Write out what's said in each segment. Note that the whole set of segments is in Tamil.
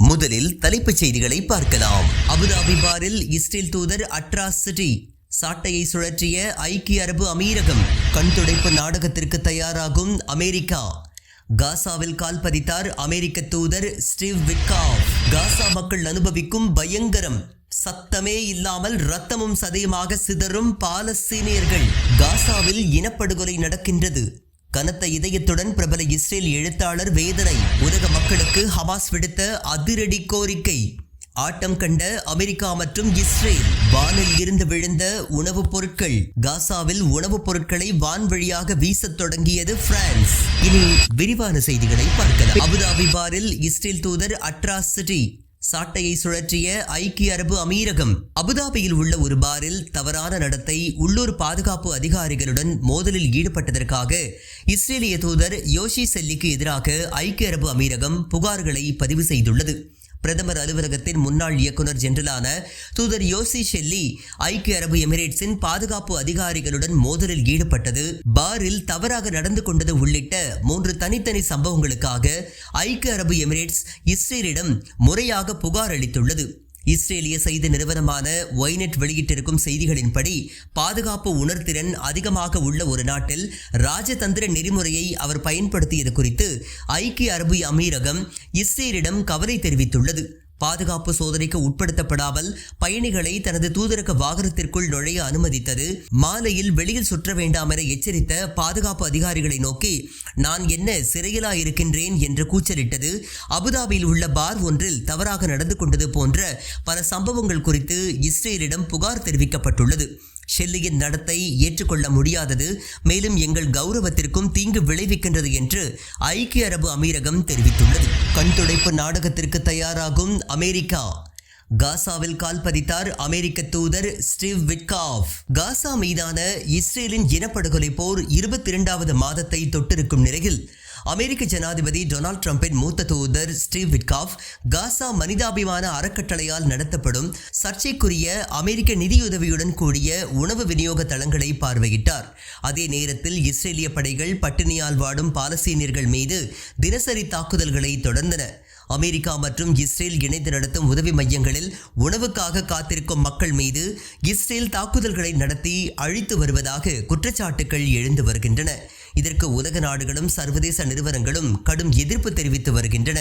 முதலில் தலைப்புச் செய்திகளை பார்க்கலாம். அபுதாபி பாரில் இஸ்ரேல் தூதர் அட்ராசிட்டி சாட்டையை சுழற்றிய ஐக்கிய அரபு அமீரகம். கண்துடைப்பு நாடகத்திற்கு தயாராகும் அமெரிக்கா. காசாவில் கால் பதித்தார் அமெரிக்க தூதர் ஸ்டீவ் விட்காஃப். காசா மக்கள் அனுபவிக்கும் பயங்கரம். சத்தமே இல்லாமல் ரத்தமும் சதையுமாக சிதறும் பாலஸ்தீனியர்கள். காசாவில் இனப்படுகொலை நடக்கின்றது. கனத்த இதயத்துடன் பிரபல இஸ்ரேல் எழுத்தாளர் வேதனை. உலக மக்களுக்கு ஹமாஸ் விடுத்த அதிரடி கோரிக்கை. ஆட்டம் கண்ட அமெரிக்கா மற்றும் இஸ்ரேல். வானில் இருந்து விழுந்த உணவுப் பொருட்கள். காசாவில் உணவுப் பொருட்களை வான்வழியாக வீசத் தொடங்கியது பிரான்ஸ். இனி விரிவான செய்திகளை பார்க்கலாம். அபுதாபி பாரில் இஸ்ரேல் தூதர் அட்ராசிட்டி சாட்டையை சுழற்றிய ஐக்கிய அரபு அமீரகம். அபுதாபியில் உள்ள ஒரு பாரில் தவறான நடத்தை, உள்ளூர் பாதுகாப்பு அதிகாரிகளுடன் மோதலில் ஈடுபட்டதற்காக இஸ்ரேலிய தூதர் யோஷி செல்லிக்கு எதிராக ஐக்கிய அரபு அமீரகம் புகார்களை பதிவு செய்துள்ளது. பிரதமர் அலுவலகத்தின் முன்னாள் இயக்குநர் ஜெனரலான தூதர் யோசி ஷெல்லி ஐக்கிய அரபு எமிரேட்ஸின் பாதுகாப்பு அதிகாரிகளுடன் மோதலில் ஈடுபட்டது, பாரில் தவறாக நடந்து கொண்டது உள்ளிட்ட 3 தனித்தனி சம்பவங்களுக்காக ஐக்கிய அரபு எமிரேட்ஸ் இஸ்ரேலிடம் முறையாக புகார் அளித்துள்ளது. இஸ்ரேலிய செய்தி நிறுவனமான ஒய்நெட் வெளியிட்டிருக்கும் செய்திகளின்படி, பாதுகாப்பு உணர்திறன் அதிகமாக உள்ள ஒரு நாட்டில் ராஜதந்திர நெறிமுறையை அவர் பயன்படுத்தியது குறித்து ஐக்கிய அரபு அமீரகம் இஸ்ரேலிடம் கவலை தெரிவித்துள்ளது. பாதுகாப்பு சோதனைக்கு உட்படுத்தப்படாமல் பயணிகளை தனது தூதரக வாகனத்திற்குள் நுழைய அனுமதித்தது, மாலையில் வெளியில் சுற்ற வேண்டாம் என எச்சரித்த பாதுகாப்பு அதிகாரிகளை நோக்கி நான் என்ன சிறையிலா இருக்கின்றேன் என்று கூச்சலிட்டது, அபுதாபியில் உள்ள பார் ஒன்றில் தவறாக நடந்து கொண்டது போன்ற பல சம்பவங்கள் குறித்து இஸ்ரேலிடம் புகார் தெரிவிக்கப்பட்டுள்ளது. ஷெல்லியின் நடத்தை ஏற்றுக்கொள்ள முடியாதது, மேலும் எங்கள் கௌரவத்திற்கும் தீங்கு விளைவிக்கின்றது என்று ஐக்கிய அரபு அமீரகம் தெரிவித்துள்ளது. கண்துடைப்பு நாடகத்திற்கு தயாராகும் அமெரிக்கா. காசாவில் கால் பதித்தார் அமெரிக்க தூதர் ஸ்டீவ் விட்காஃப். காசா மீதான இஸ்ரேலின் இனப்படுகொலை போர் 22வது மாதத்தை தொட்டிருக்கும் நிலையில் அமெரிக்க ஜனாதிபதி டொனால்ட் ட்ரம்பின் மூத்த தூதர் ஸ்டீவ் விட்காஃப் காசா மனிதாபிமான அறக்கட்டளையால் நடத்தப்படும் சர்ச்சைக்குரிய அமெரிக்க நிதியுதவியுடன் கூடிய உணவு விநியோக தளங்களை பார்வையிட்டார். அதே நேரத்தில் இஸ்ரேலிய படைகள் பட்டினியால் வாடும் பாலஸ்தீனியர்கள் மீது தினசரி தாக்குதல்களை தொடர்ந்தன. அமெரிக்கா மற்றும் இஸ்ரேல் இணைந்து நடத்தும் உதவி மையங்களில் உணவுக்காக காத்திருக்கும் மக்கள் மீது இஸ்ரேல் தாக்குதல்களை நடத்தி அழித்து வருவதாக குற்றச்சாட்டுகள் எழுந்து வருகின்றன. இதற்கு உலக நாடுகளும் சர்வதேச நிறுவனங்களும் கடும் எதிர்ப்பு தெரிவித்து வருகின்றன.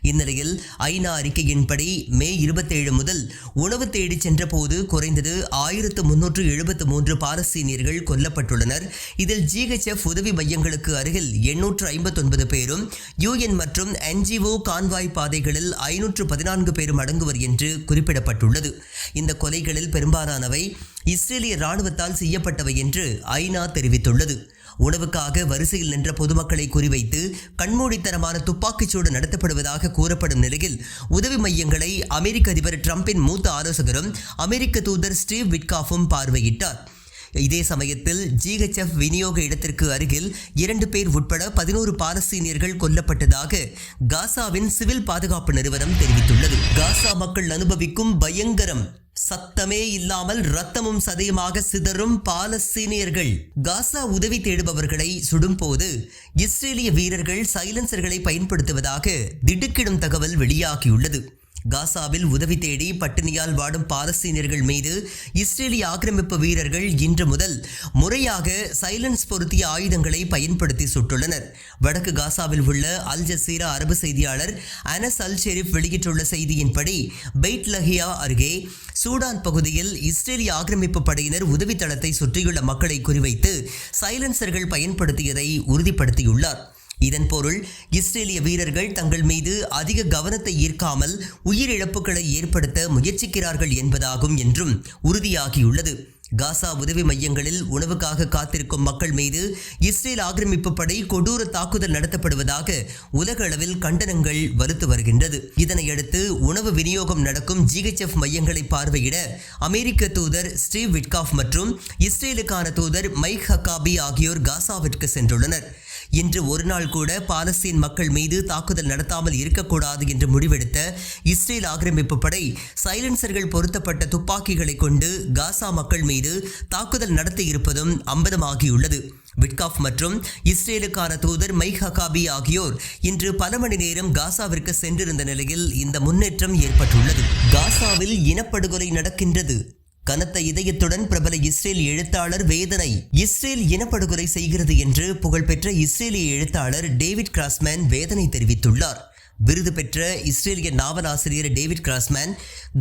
இந்நிலையில் ஐநா அறிக்கையின்படி மே 27 முதல் உணவு தேடி சென்ற போது குறைந்தது 1373 பாலஸ்தீனியர்கள் கொல்லப்பட்டுள்ளனர். இதில் GHF உதவி மையங்களுக்கு அருகில் 859 பேரும், UN மற்றும் NGO கான்வாய் பாதைகளில் 514 பேரும் அடங்குவர் என்று குறிப்பிடப்பட்டுள்ளது. இந்த கொலைகளில் பெரும்பாலானவை இஸ்ரேலிய இராணுவத்தால் செய்யப்பட்டவை என்று ஐநா தெரிவித்துள்ளது. உணவுக்காக வரிசையில் நின்ற பொதுமக்களை குறிவைத்து கண்மூடித்தனமான துப்பாக்கிச்சூடு நடத்தப்படுவதாக கூறப்படும் நிலையில் உதவி மையங்களை அமெரிக்க அதிபர் ட்ரம்பின் மூத்த ஆலோசகரும் அமெரிக்க தூதர் ஸ்டீவ் விட்காஃபும் பார்வையிட்டார். இதே சமயத்தில் GHF விநியோக இடத்திற்கு அருகில் 2 பேர் உட்பட 11 பாலஸ்தீனியர்கள் கொல்லப்பட்டதாக காசாவின் சிவில் பாதுகாப்பு நிறுவனம் தெரிவித்துள்ளது. காசா மக்கள் அனுபவிக்கும் பயங்கரம். சத்தமே இல்லாமல் ரத்தமும் சதையுமாக சிதறும் பாலஸ்தீனியர்கள். காசா உதவி தேடுபவர்களை சுடும் போது இஸ்ரேலிய வீரர்கள் சைலன்சர்களை பயன்படுத்துவதாக திடுக்கிடும் தகவல் வெளியாகியுள்ளது. காசாவில் உதவி தேடி பட்டினியால் வாடும் பாலஸ்தீனியர்கள் மீது இஸ்ரேலிய ஆக்கிரமிப்பு வீரர்கள் இன்று முதல் முறையாக சைலன்ஸ் பொருத்திய ஆயுதங்களை பயன்படுத்தி சுட்டுள்ளனர். வடக்கு காசாவில் உள்ள அல் ஜசீரா அரபு செய்தியாளர் அனஸ் அல் ஷெரீப் வெளியிட்டுள்ள செய்தியின்படி, பெய்ட் லஹியா அருகே சூடான் பகுதியில் இஸ்ரேலிய ஆக்கிரமிப்பு படையினர் உதவி தளத்தை சுற்றியுள்ள மக்களை குறிவைத்து சைலன்சர்கள் பயன்படுத்தியதை உறுதிப்படுத்தியுள்ளார். இதன் பொருள் இஸ்ரேலிய வீரர்கள் தங்கள் மீது அதிக கவனத்தை ஈர்க்காமல் உயிரிழப்புகளை ஏற்படுத்த முயற்சிக்கிறார்கள் என்பதாகும் என்றும் உறுதியாகியுள்ளது. காசா உதவி மையங்களில் உணவுக்காக காத்திருக்கும் மக்கள் மீது இஸ்ரேல் ஆக்கிரமிப்பு படை கொடூர தாக்குதல் நடத்தப்படுவதாக உலக அளவில் கண்டனங்கள் வலுத்து வருகின்றது. இதனையடுத்து உணவு விநியோகம் நடக்கும் GHF மையங்களை பார்வையிட அமெரிக்க தூதர் ஸ்டீவ் விட்காஃப் மற்றும் இஸ்ரேலுக்கான தூதர் மைக் ஹக்காபி ஆகியோர் காசாவிற்கு சென்றுள்ளனர். இன்று ஒரு நாள் கூட பாலஸ்தீன் மக்கள் மீது தாக்குதல் நடத்தாமல் இருக்கக்கூடாது என்று முடிவெடுத்த இஸ்ரேல் ஆக்கிரமிப்பு படை சைலன்சர்கள் பொருத்தப்பட்ட துப்பாக்கிகளை கொண்டு காசா மக்கள் மீது தாக்குதல் நடத்தி இருப்பதும் அம்பலமாகியுள்ளது. விட்காஃப் மற்றும் இஸ்ரேலுக்கான தூதர் மைக் ஹகாபி ஆகியோர் இன்று பல மணி நேரம் காசாவிற்கு சென்றிருந்த நிலையில் இந்த முன்னேற்றம் ஏற்பட்டுள்ளது. காசாவில் இனப்படுகொலை நடக்கின்றது. கனத்த இதயத்துடன் பிரபல இஸ்ரேல் எழுத்தாளர் வேதனை. இஸ்ரேல் இனப்படுகொலை செய்கிறது என்று புகழ்பெற்ற இஸ்ரேலிய எழுத்தாளர் டேவிட் கிராஸ்மேன் வேதனை தெரிவித்துள்ளார். விருது பெற்ற இஸ்ரேலிய நாவலாசிரியர் டேவிட் கிராஸ்மேன்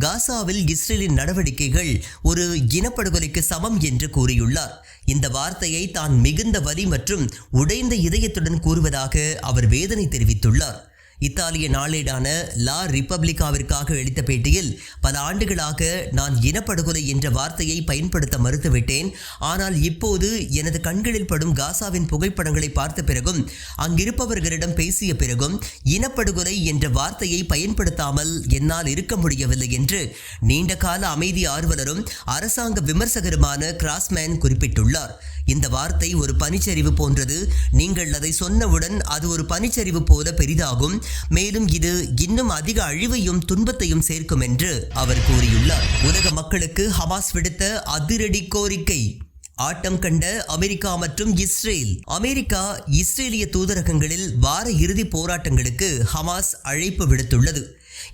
காசாவில் இஸ்ரேலின் நடவடிக்கைகள் ஒரு இனப்படுகொலைக்கு சமம் என்று கூறியுள்ளார். இந்த வார்த்தையை தான் மிகுந்த வலி மற்றும் உடைந்த இதயத்துடன் கூறுவதாக அவர் வேதனை தெரிவித்துள்ளார். இத்தாலிய நாளேடான லா ரிப்பப்ளிகாவிற்காக அளித்த பேட்டியில், பல ஆண்டுகளாக நான் இனப்படுகொலை என்ற வார்த்தையை பயன்படுத்த மறுத்துவிட்டேன். ஆனால் இப்போது எனது கண்களில் படும் காசாவின் புகைப்படங்களை பார்த்த பிறகும் அங்கிருப்பவர்களிடம் பேசிய பிறகும் இனப்படுகொலை என்ற வார்த்தையை பயன்படுத்தாமல் என்னால் இருக்க முடியவில்லை என்று நீண்டகால அமைதி ஆர்வலரும் அரசாங்க விமர்சகருமான கிராஸ்மேன் குறிப்பிட்டுள்ளார். இந்த வார்த்தை ஒரு பனிச்சரிவு போன்றது. நீங்கள் அதை சொன்னவுடன் அது ஒரு பனிச்சரிவு போல பெரிதாகும். மேலும் இது இன்னும் அதிக அழிவையும் துன்பத்தையும் சேர்க்கும் என்று அவர் கூறியுள்ளார். உலக மக்களுக்கு ஹமாஸ் விடுத்த அதிரடி கோரிக்கை. ஆட்டம் கண்ட அமெரிக்கா மற்றும் இஸ்ரேல். அமெரிக்கா இஸ்ரேலிய தூதரகங்களில் வார இறுதி போராட்டங்களுக்கு ஹமாஸ் அழைப்பு விடுத்துள்ளது.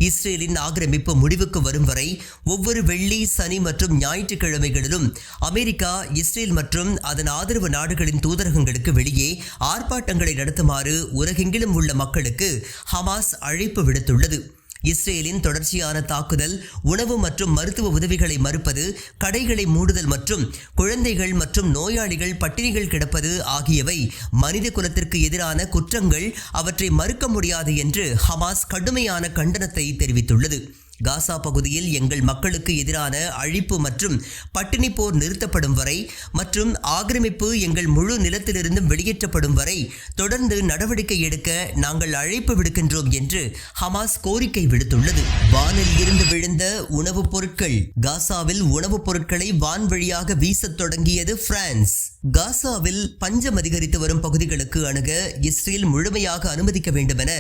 இஸ்ரேலின் ஆக்கிரமிப்பு முடிவுக்கு வரும் வரை ஒவ்வொரு வெள்ளி, சனி மற்றும் ஞாயிற்றுக்கிழமைகளிலும் அமெரிக்கா இஸ்ரேல் மற்றும் அதன் ஆதரவு நாடுகளின் தூதரகங்களுக்கு வெளியே ஆர்ப்பாட்டங்களை நடத்துமாறு உலகெங்கிலும் உள்ள மக்களுக்கு ஹமாஸ் அழைப்பு விடுத்துள்ளது. இஸ்ரேலின் தொடர்ச்சியான தாக்குதல், உணவு மற்றும் மருத்துவ உதவிகளை மறுப்பது, கடைகளை மூடுதல் மற்றும் குழந்தைகள் மற்றும் நோயாளிகள் பட்டினிகள் கிடப்பது ஆகியவை மனித குலத்திற்கு எதிரான குற்றங்கள். அவற்றை மறுக்க முடியாது என்று ஹமாஸ் கடுமையான கண்டனத்தை தெரிவித்துள்ளது. காசா பகுதியில் எங்கள் மக்களுக்கு எதிரான அழிப்பு மற்றும் பட்டினி போர் நிறுத்தப்படும் வரை மற்றும் ஆக்கிரமிப்பு எங்கள் முழு நிலத்திலிருந்தும் வெளியேற்றப்படும் வரை தொடர்ந்து நடவடிக்கை எடுக்க நாங்கள் அழைப்பு விடுக்கின்றோம் என்று ஹமாஸ் கோரிக்கை விடுத்துள்ளது. வானில் இருந்து விழுந்த உணவுப் பொருட்கள். காசாவில் உணவுப் பொருட்களை வான் வழியாக வீசத் தொடங்கியது பிரான்ஸ். காசாவில் பஞ்சம் அதிகரித்து வரும் பகுதிகளுக்கு அணுக இஸ்ரேல் முழுமையாக அனுமதிக்க வேண்டும் என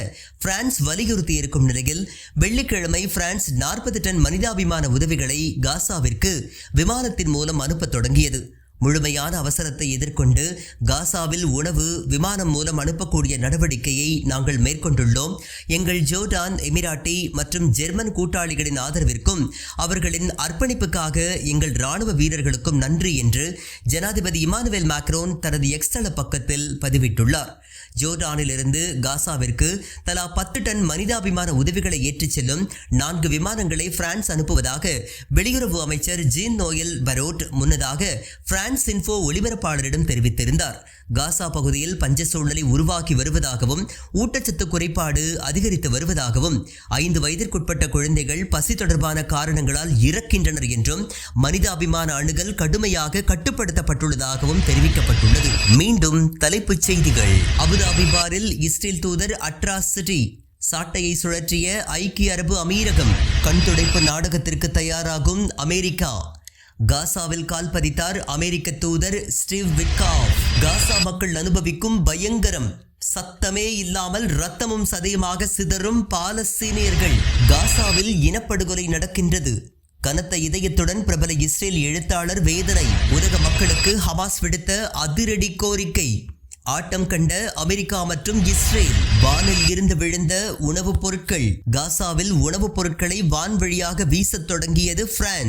பிரான்ஸ் வலியுறுத்தி இருக்கும் நிலையில் வெள்ளிக்கிழமை பிரான்ஸ் 40 டன் மனிதாபிமான உதவிகளை காசாவிற்கு விமானத்தின் மூலம் அனுப்ப தொடங்கியது. முழுமையான அவசரத்தை எதிர்கொண்டு காசாவில் உணவு விமானம் மூலம் அனுப்பக்கூடிய நடவடிக்கையை நாங்கள் மேற்கொண்டுள்ளோம். எங்கள் ஜோர்டான், எமிராட்டி மற்றும் ஜெர்மன் கூட்டாளிகளின் ஆதரவிற்கும் அவர்களின் அர்ப்பணிப்புக்காக எங்கள் இராணுவ வீரர்களுக்கும் நன்றி என்று ஜனாதிபதி இமானுவேல் மேக்ரோன் தனது எக்ஸ் தள பக்கத்தில் பதிவிட்டுள்ளார். ஜோர்டானிலிருந்து காசாவிற்கு தலா 10 டன் மனிதாபிமான உதவிகளை ஏற்றிச் செல்லும் 4 விமானங்களை பிரான்ஸ் அனுப்புவதாக வெளியுறவு அமைச்சர் ஜீன் நோயல் பரோட் முன்னதாக பிரான்ஸ் இன்ஃபோ ஒளிபரப்பாளரிடம் தெரிவித்திருந்தார். காசா பகுதியில் பஞ்ச சூழலை உருவாக்கி வருவதாகவும் ஊட்டச்சத்து குறைபாடு அதிகரித்து வருவதாகவும் 5 வயதிற்குட்பட்ட குழந்தைகள் பசி தொடர்பான காரணங்களால் இறக்கின்றனர் என்றும் மனிதாபிமான அணுகல் கடுமையாக கட்டுப்படுத்தப்பட்டுள்ளதாகவும் தெரிவிக்கப்பட்டுள்ளது. மீண்டும் தலைப்புச் செய்திகள். அபுதாபி பாரில் இஸ்ரேல் தூதர் அட்ராசிட்டி. சாட்டையை சுழற்றிய ஐக்கிய அரபு அமீரகம். கண்துடைப்பு நாடகத்திற்கு தயாராகும் அமெரிக்கா. காசாவில் கால் பதித்தார் அமெரிக்க தூதர் ஸ்டீவ் விட்காஃப். காசா மக்கள் அனுபவிக்கும் பயங்கரம். சத்தமே இல்லாமல் ரத்தமும் சதையுமாக சிதறும் பாலஸ்தீனியர்கள். காசாவில் இனப்படுகொலை நடக்கின்றது. கனத்த இதயத்துடன் பிரபல இஸ்ரேல் எழுத்தாளர் வேதனை. உலக மக்களுக்கு ஹமாஸ் விடுத்த அதிரடி கோரிக்கை. ஆட்டம் கண்ட அமெரிக்கா மற்றும் இஸ்ரேல். வானில் இருந்து விழுந்த உணவுப் பொருட்கள். காசாவில் உணவுப் பொருட்களை வான் வழியாக வீசத் தொடங்கியது பிரான்ஸ்.